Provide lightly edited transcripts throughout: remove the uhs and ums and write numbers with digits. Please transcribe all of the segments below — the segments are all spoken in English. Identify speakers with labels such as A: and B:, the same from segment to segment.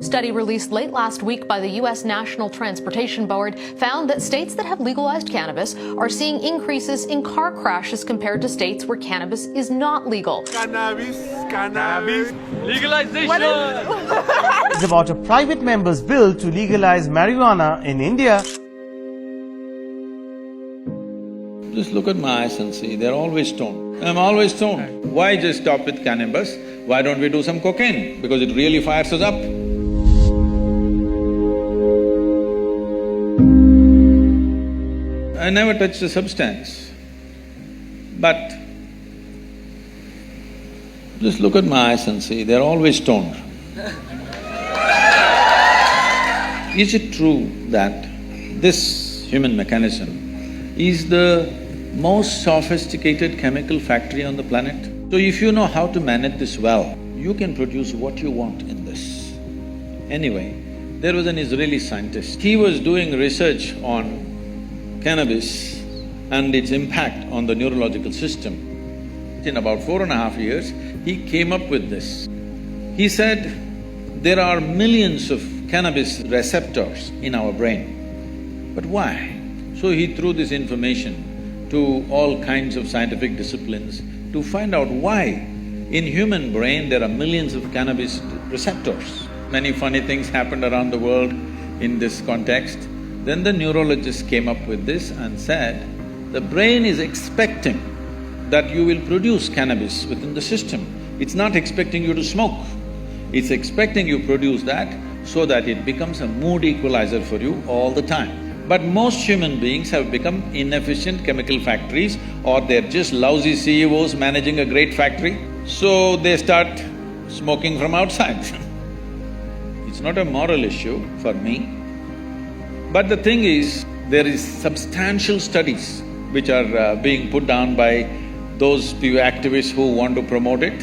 A: Study released late last week by the U.S. National Transportation Board found that states that have legalized cannabis are seeing increases in car crashes compared to states where cannabis is not legal.
B: Cannabis, legalization!
C: It's about a private member's bill to legalize marijuana in India.
D: Just look at my eyes and see, they're always stoned. I'm always stoned. Why just stop with cannabis? Why don't we do some cocaine? Because it really fires us up. I never touched a substance, but just look at my eyes and see, they're always stoned. Is it true that this human mechanism is the most sophisticated chemical factory on the planet? So if you know how to manage this well, you can produce what you want in this. Anyway, there was an Israeli scientist. He was doing research on cannabis and its impact on the neurological system. In about 4.5 years, he came up with this. He said, there are millions of cannabis receptors in our brain, but why? So he threw this information to all kinds of scientific disciplines to find out why in human brain there are millions of cannabis receptors. Many funny things happened around the world in this context. Then the neurologists came up with this and said, the brain is expecting that you will produce cannabis within the system. It's not expecting you to smoke. It's expecting you produce that so that it becomes a mood equalizer for you all the time. But most human beings have become inefficient chemical factories, or they're just lousy CEOs managing a great factory, so they start smoking from outside. It's not a moral issue for me. But the thing is, there is substantial studies which are being put down by those few activists who want to promote it.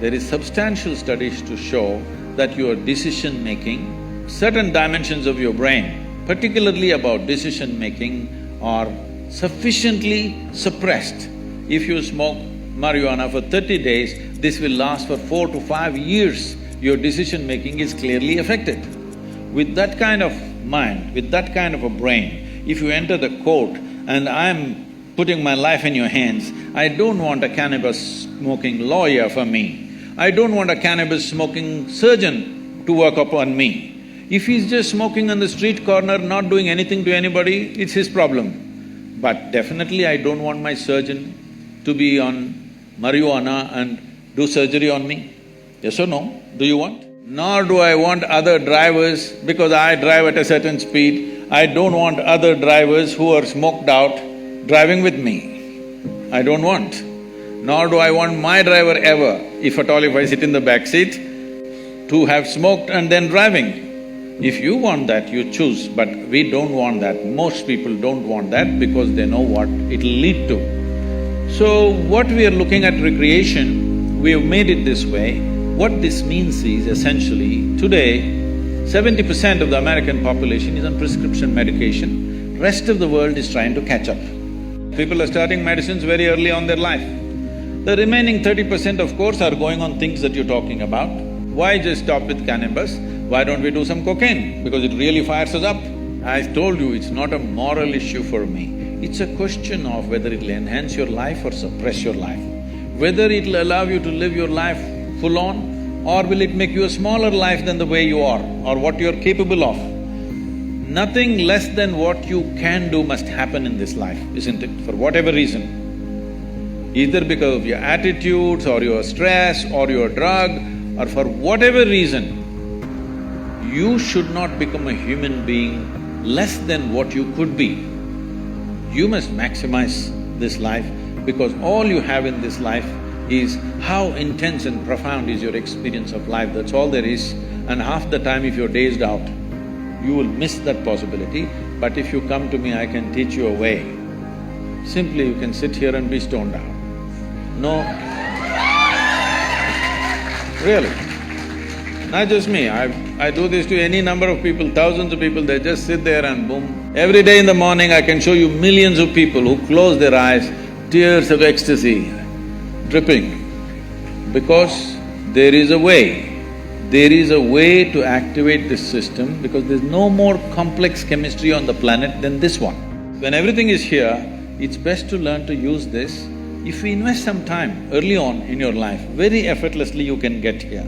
D: There is substantial studies to show that your decision-making, certain dimensions of your brain, particularly about decision-making, are sufficiently suppressed. If you smoke marijuana for 30 days, this will last for 4 to 5 years. Your decision-making is clearly affected. With that kind of mind, with that kind of a brain, if you enter the court and I'm putting my life in your hands, I don't want a cannabis-smoking lawyer for me. I don't want a cannabis-smoking surgeon to work upon me. If he's just smoking on the street corner, not doing anything to anybody, it's his problem. But definitely I don't want my surgeon to be on marijuana and do surgery on me. Yes or no? Do you want? Nor do I want other drivers, because I drive at a certain speed, I don't want other drivers who are smoked out driving with me. I don't want. Nor do I want my driver ever, if at all if I sit in the back seat, to have smoked and then driving. If you want that, you choose, but we don't want that. Most people don't want that because they know what it'll lead to. So, what we are looking at recreation, we have made it this way. What this means is essentially, today, 70% of the American population is on prescription medication, rest of the world is trying to catch up. People are starting medicines very early on their life. The remaining 30% of course are going on things that you're talking about. Why just stop with cannabis? Why don't we do some cocaine? Because it really fires us up. I told you, it's not a moral issue for me. It's a question of whether it'll enhance your life or suppress your life. Whether it'll allow you to live your life full on, or will it make you a smaller life than the way you are, or what you're capable of. Nothing less than what you can do must happen in this life, isn't it? For whatever reason. Either because of your attitudes, or your stress, or your drug, or for whatever reason, you should not become a human being less than what you could be. You must maximize this life, because all you have in this life is how intense and profound is your experience of life, that's all there is. And half the time if you're dazed out, you will miss that possibility. But if you come to me, I can teach you a way. Simply you can sit here and be stoned out. No… Really. Not just me, I do this to any number of people, thousands of people, they just sit there and boom. Every day in the morning I can show you millions of people who close their eyes, tears of ecstasy dripping, because there is a way there is a way to activate this system because there's no more complex chemistry on the planet than this one. When everything is here, it's best to learn to use this. If you invest some time early on in your life, very effortlessly you can get here.